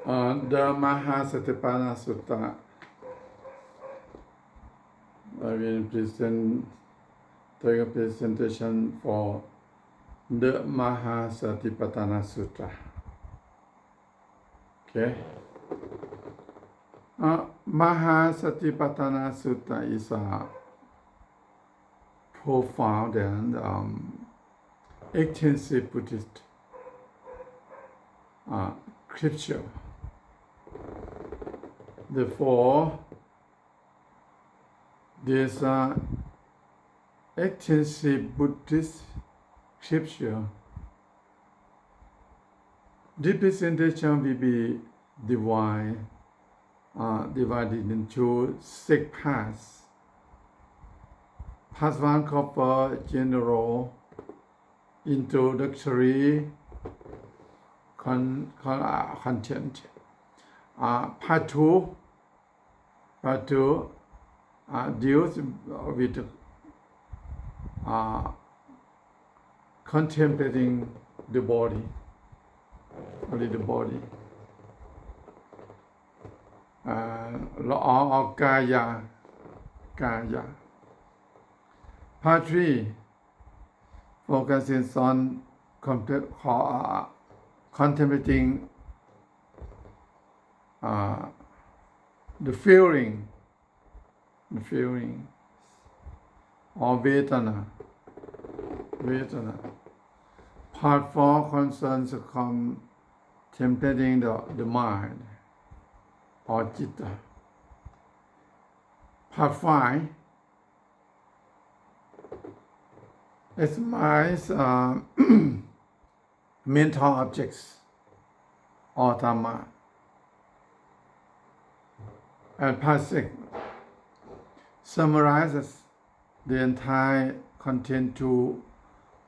The Mahasatipana Sutta. I will take a presentation for the Mahasatipatthana Sutta. Okay. Mahasatipatthana Sutta is a profound and 18th century Buddhist scripture. Therefore, this 18th century Buddhist scripture representation will be divided into 6 parts. Part 1 covers general introductory content. Part 2 deals with contemplating the body, only the body, or kaya. Part 3 focuses on contemplating the feeling or vedana. Part 4 concerns contemplating the mind or citta. Part 5 examines mental objects or dhamma. And Part 6 summarizes the entire content to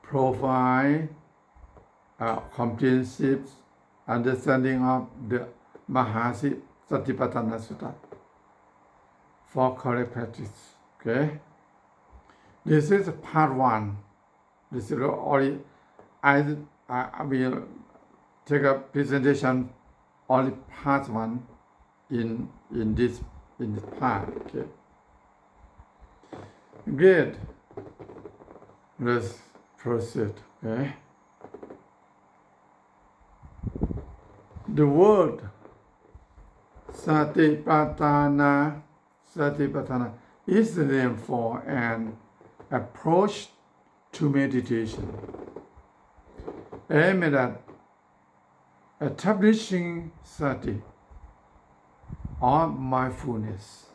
provide a comprehensive understanding of the Mahasatipatthana Sutta for correct practice. Okay? This is part 1. This is only I will take a presentation only part 1 in this part. Okay. Great. Let's proceed. Okay. The word Satipatthana is the name for an approach to meditation aimed at establishing sati or mindfulness.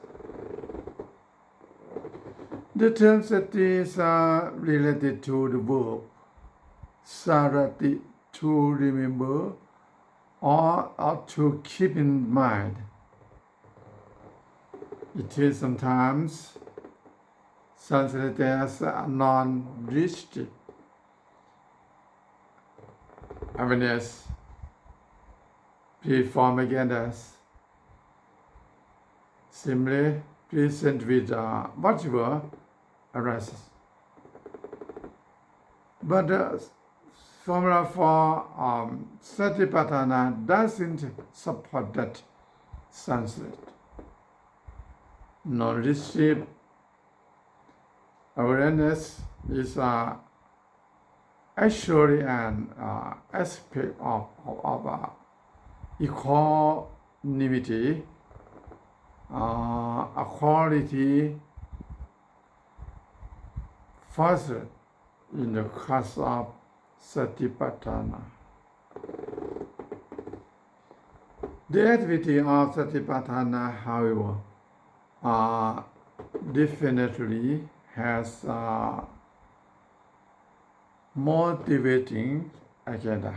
The term sati is related to the verb sarati, to remember or to keep in mind. It is sometimes translated as non-reached awareness, preformed again as simply present with whatever arises. But the formula for Satipatthana doesn't support that translate. Non-reached awareness is actually an aspect of equanimity, a quality fostered in the course of Satipatthana. The activity of Satipatthana, however, definitely has a motivating agenda.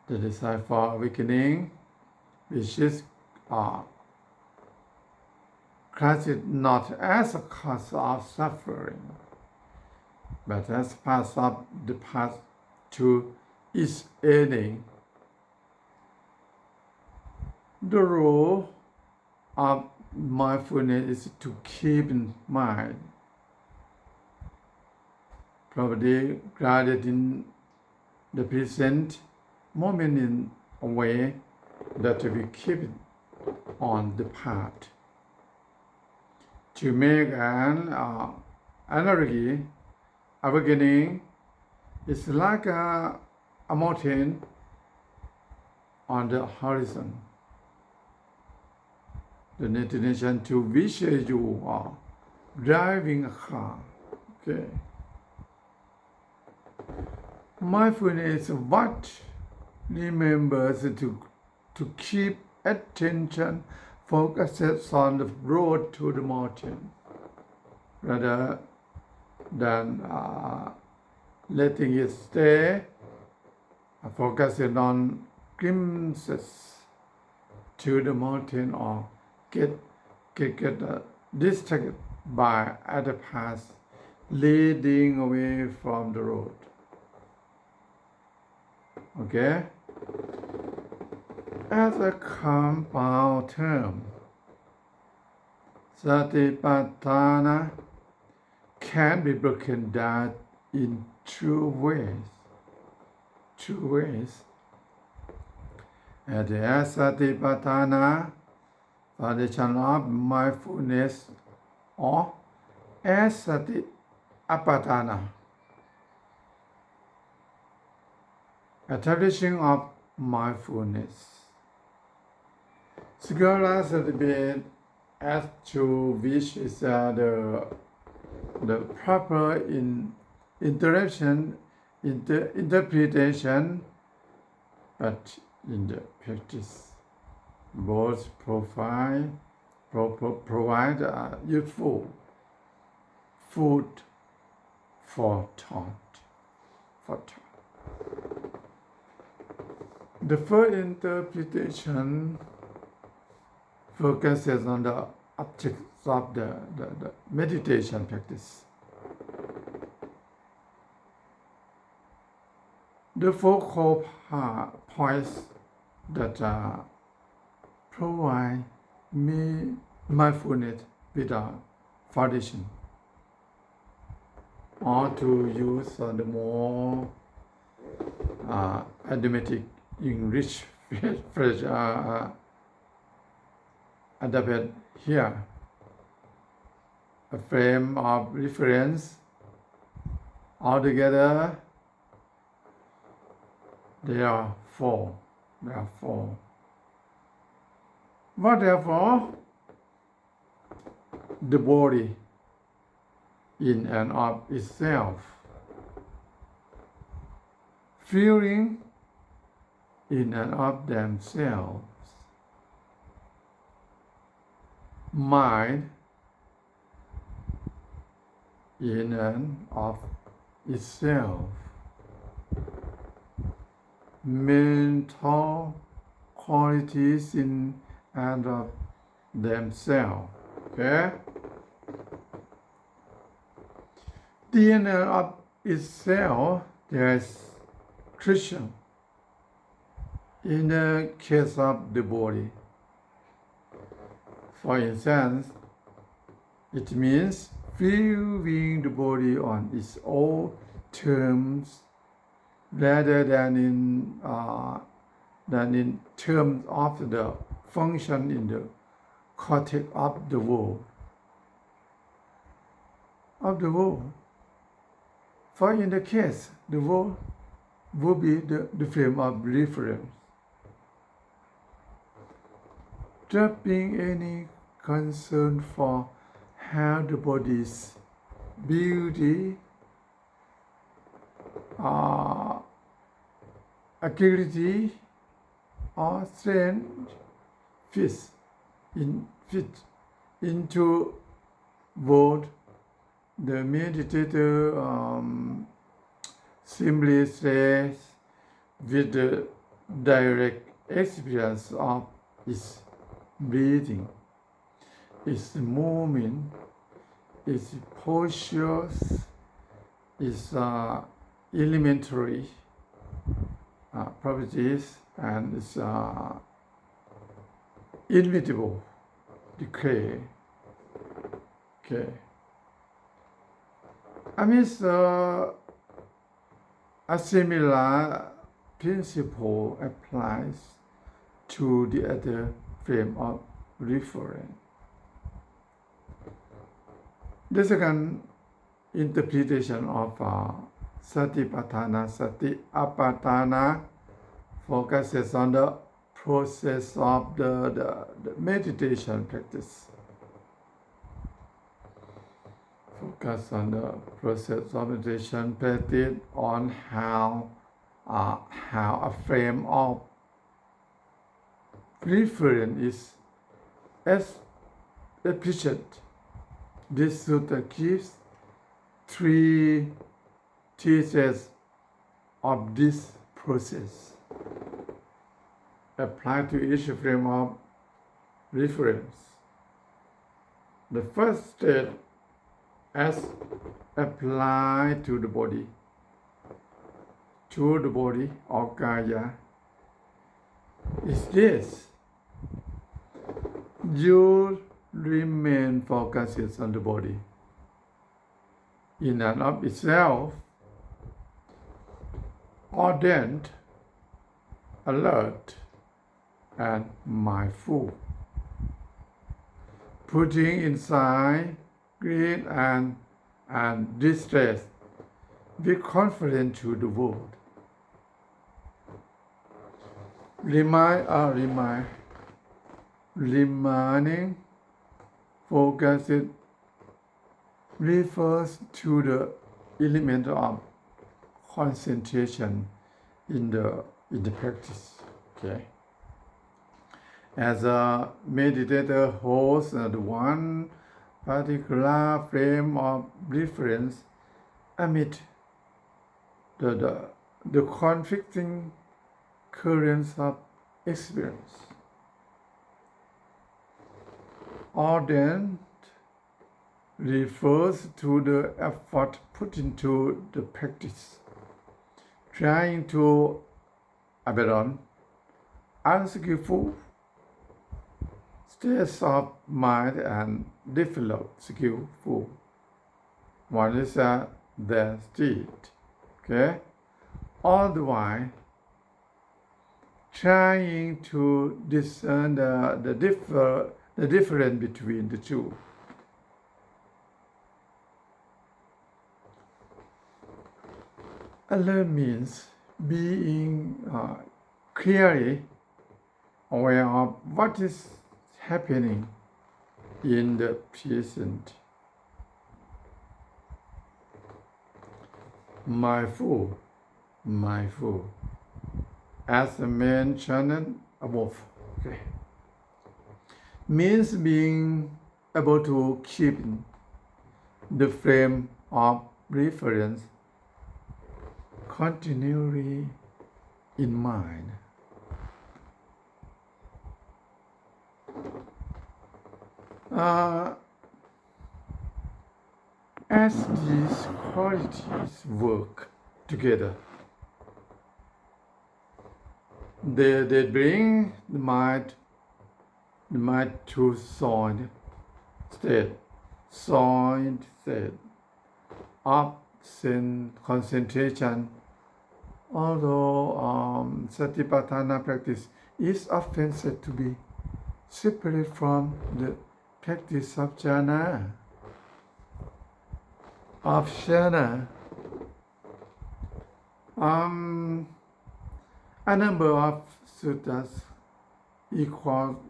The desire for awakening, which is classified not as a cause of suffering, but as part of the path to its ending. The role of mindfulness is to keep in mind properly grounded in the present moment in way that we keep it on the path. To make an analogy, a beginning is like a mountain on the horizon. The destination to which you are driving a car. Okay. Mindfulness what remembers to keep attention focused on the road to the mountain rather than letting it stay focusing on glimpses to the mountain or get distracted by other paths leading away from the road. Okay? As a compound term, Satipatthana can be broken down in two ways. As Satipatthana, foundation of mindfulness, or as Sati Apatthana, establishing of mindfulness. Scholars debate as to which is the proper interpretation, but in the practice, both provide useful food for thought. The first interpretation focuses on the objects of the meditation practice. The focal points that provide me mindfulness without foundation, or to use the more idiomatic English phrase adapted here. A frame of reference. Altogether, there are four. What therefore? The body in and of itself. Feeling in and of themselves. Mind in and of itself. Mental qualities in and of themselves. Okay? The in and of itself, there is Christian. In the case of the body, for instance, it means viewing the body on its own terms rather than in terms of the function in the context of the world. For in the case, the world would be the frame of reference. Dropping any concern for how the body's beauty, agility, or strength fits into what the meditator simply says with the direct experience of its breathing, its movement, its postures, its elementary properties, and its inevitable decay. Okay. Amidst a similar principle applies to the other frame of reference. The second interpretation of Satipatthana Sati Apatana focuses on the process of the meditation practice. Focus on the process of meditation practice on how a frame of reference is established. This sutta gives three teachers of this process applied to each frame of reference. The first state as applied to the body or kaya is this: you remain focused on the body in and of itself, ardent, alert, and mindful, putting inside greed and distress, be confident to the world. Remaining focused refers to the element of concentration in the practice. Okay. As a meditator holds one particular frame of reference amid the conflicting currents of experience. Ardent refers to the effort put into the practice, trying to abandon unskillful states of mind and develop skillful. One is the state, okay? All the while trying to discern the difference between the two. Alert means being clearly aware of what is happening in the present. Mindful, as mentioned above, okay, means being able to keep the frame of reference continually in mind. As these qualities work together, they bring the mind to sound state of concentration. Although Satipatthana practice is often said to be separate from the practice of jhana. A number of suttas equal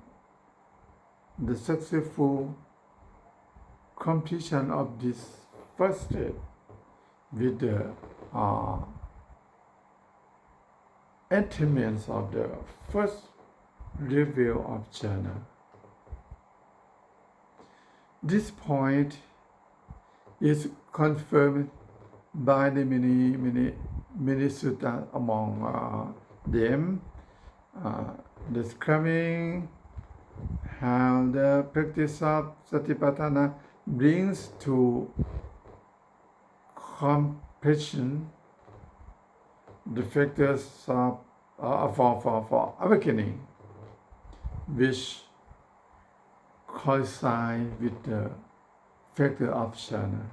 the successful completion of this first step with the attainment of the first level of jhana. This point is confirmed by the many suttas, among them describing how the practice of Satipatthana brings to completion the factors for awakening, which coincide with the factor of jhana.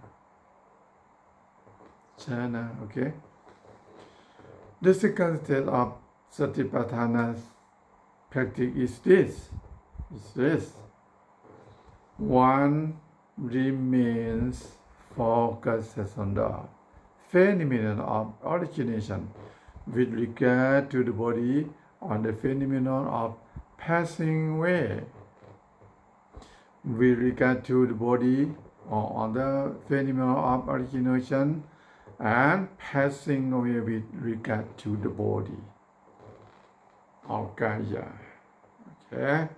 Okay. The second stage of Satipatthana practice is this. One remains focused on the phenomenon of origination with regard to the body on the phenomenon of passing away. With regard to the body or on the phenomenon of origination and passing away with regard to the body or kaya. Okay.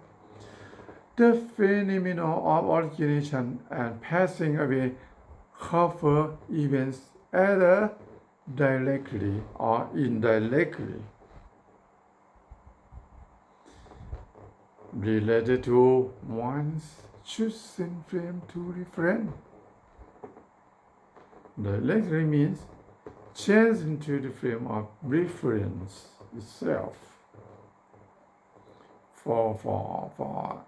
The phenomenon of origination and passing away cover events either directly or indirectly related to one's chosen frame to reference. Directly means change into the frame of reference itself. For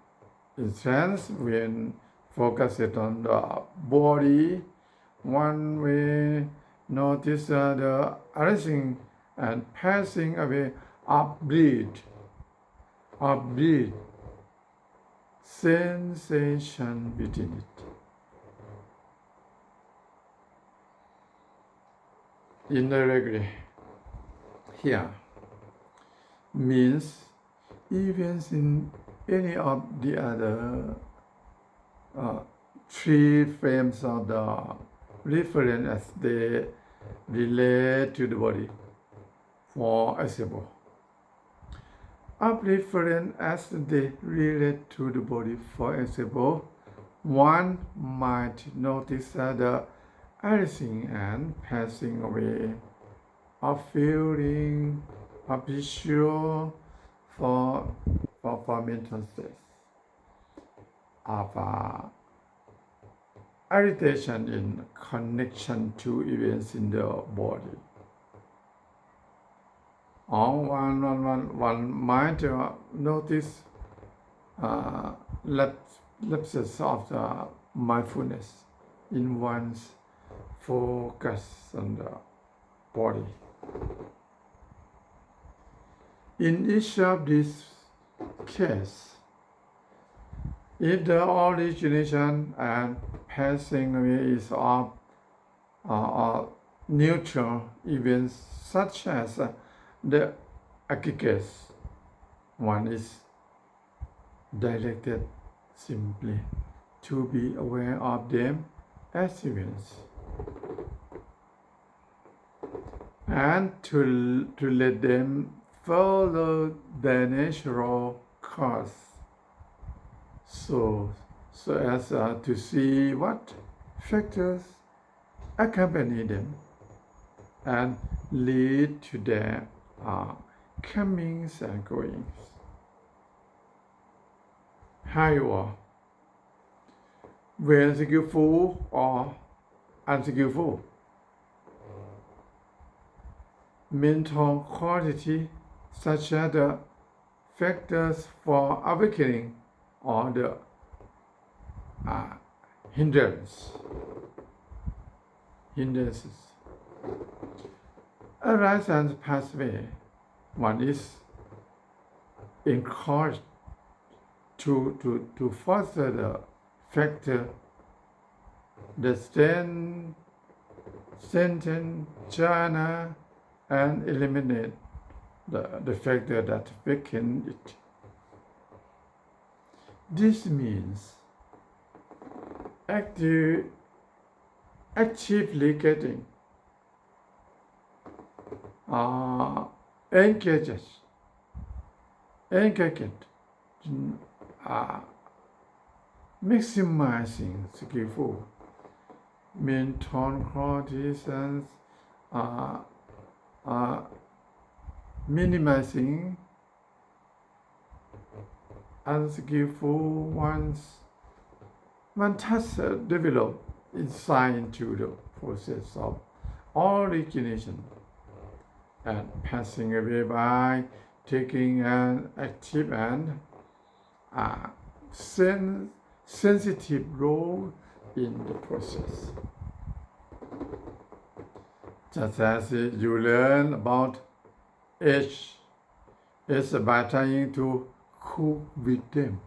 instance, when focused on the body, one will notice the arising and passing away of breath sensation within it. Indirectly, here means events in any of the other three frames of the reference as they relate to the body. For example, of reference as they relate to the body. For example, one might notice the arising and passing away of feeling of visual for mental states, of irritation in connection to events in the body. Or one might notice lapses of the mindfulness in one's focus on the body. In each of these cases, if the origination and passing away is of neutral events such as the aggregates, one is directed simply to be aware of them as events and to let them follow their natural course, so as to see what factors accompany them and lead to their comings and goings. However, when skillful or unskillful, mental quality such as the factors for awakening or the hindrances arise and pass away, one is encouraged to foster the factor that strengthen jhana and eliminate the factor that weaken it. This means actively getting engaged, maximizing skillful mental qualities and minimizing unskillful ones. One thus develop insight into the process of origination and passing away by taking an active and sensitive role in the process. Just as you learn about edge is by trying to cook with them.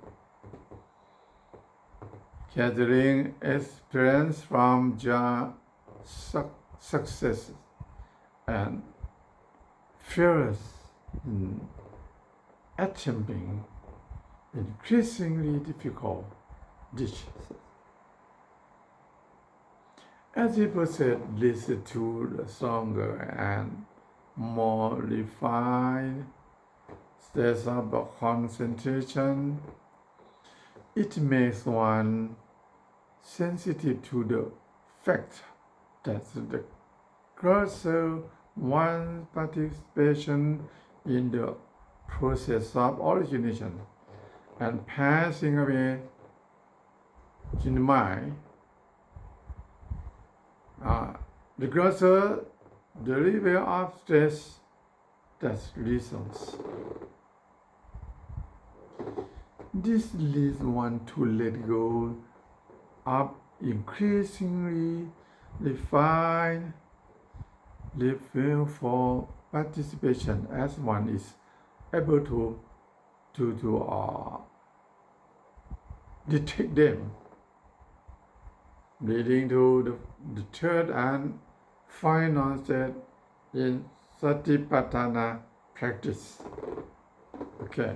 Gathering experience from your successes and fears in attempting increasingly difficult dishes. As he proceeded, listen to the stronger and more refined states of concentration. It makes one sensitive to the fact that the closer one's participation in the process of origination and passing away in the mind, the closer the level of stress that results. This leads one to let go of increasingly refined level for participation as one is able to detect them, leading to the third and final step in Satipatthana practice. Okay.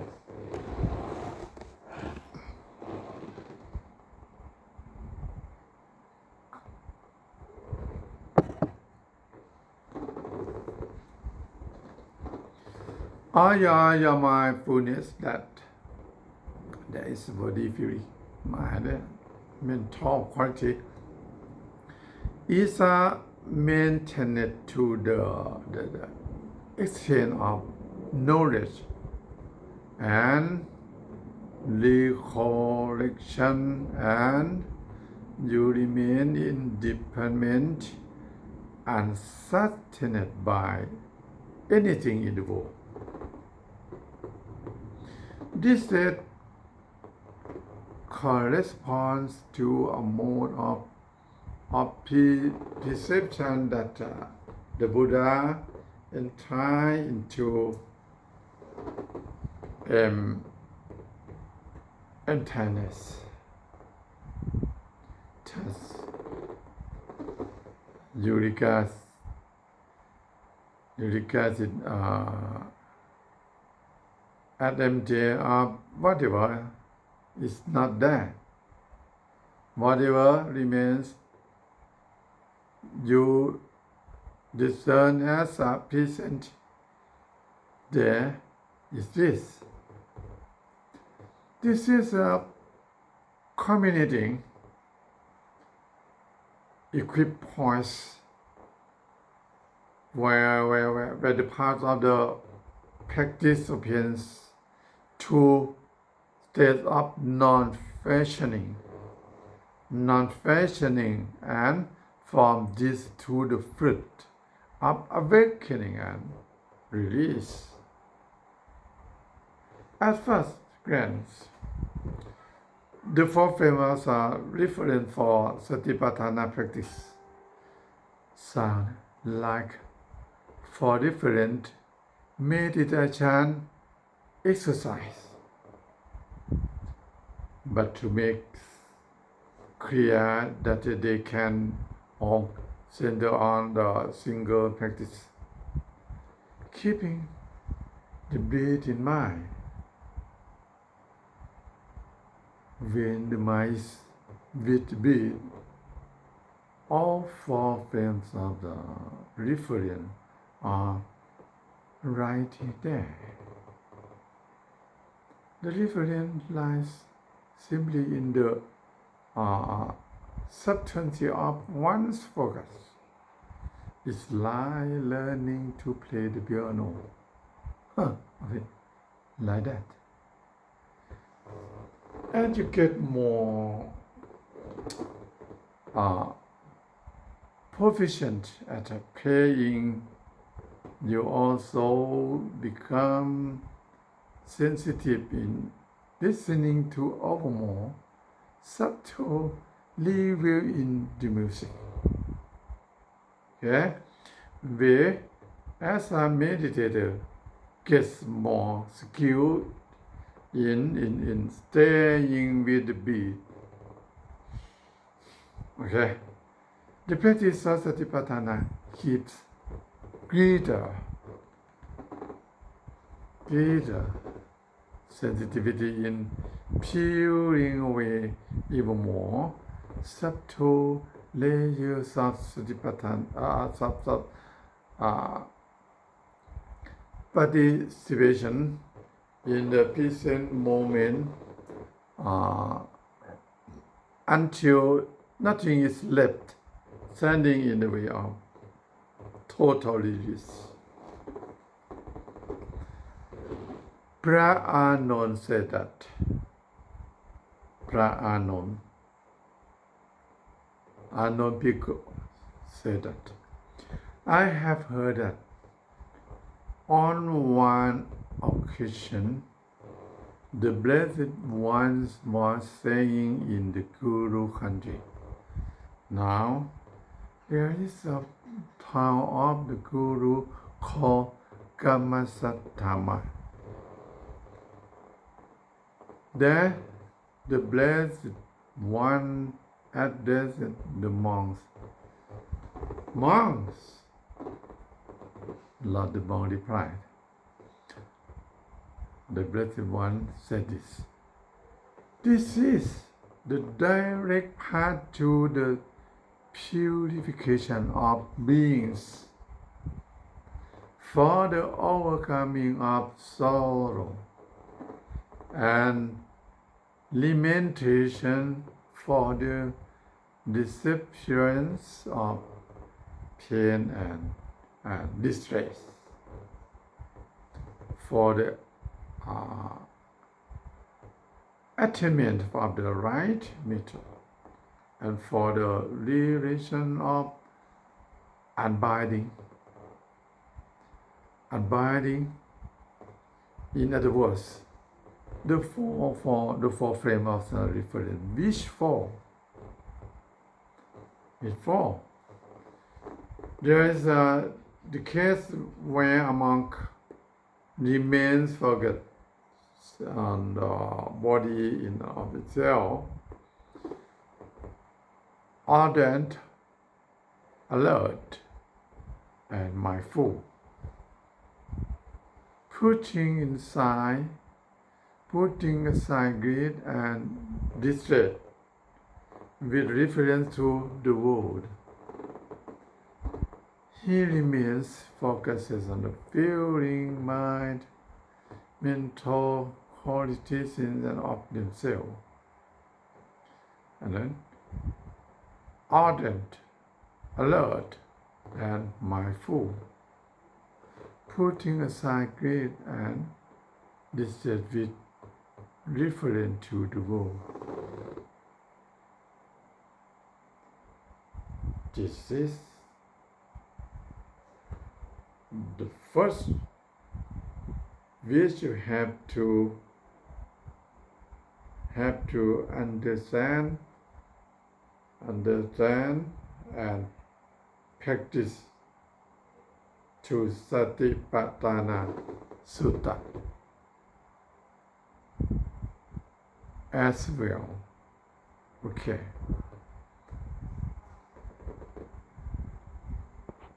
Aya mindfulness that there is body feeling, mind, mental quality is maintained to the extent of knowledge and recollection, and you remain independent and unsustained by anything in the world. This state corresponds to a mode of perception that the Buddha entered into emptiness. Thus, you regard it as empty of whatever is not there. Whatever remains, you discern as a present. There is this. This is a culminating equipoise where the part of the practice appears to state of non-fashioning, and from this to the fruit of awakening and release. At first glance, the four frameworks are referent for Satipatthana practice sound like four different meditation exercise. But to make clear that they can all center on the single practice, keeping the breath in mind. When the mind is with breath, all four frames of the referent are right there. The referent lies simply in the subtlety of one's focus. It's like learning to play the piano. Okay, like that. As you get more proficient at playing, you also become sensitive in listening to over more subtle level in the music. Okay? Where, as a meditator, gets more skilled in staying with the beat. Okay. The practice of Satipatthana keeps greater sensitivity in peeling away even more subtle layers of Satipatthana, participation in the present moment until nothing is left standing in the way of total release. Pra-Anon said that. Pra-Anon Bhikkhu said that. I have heard that on one occasion, the Blessed One was saying in the Guru country, now there is a town of the Guru called Kamasattama. There, the Blessed One addressed the monks. Monks, Lord the monk replied. The Blessed One said this. This is the direct path to the purification of beings, for the overcoming of sorrow and lamentation, for the disappearance of pain and distress, for the attainment of the right method, and for the liberation of abiding. In other words, the four frame of the reference. Which four? Which four? There is the case where a monk remains forget on the body in of itself, ardent, alert, and mindful, putting aside greed and distress with reference to the world. He remains focused on the feeling, mind, mental qualities in and of themselves. And then ardent, alert, and mindful, putting aside greed and distress with reference to the world. This is the first which you have to understand and practice to Satipatthana Sutta as well. Okay.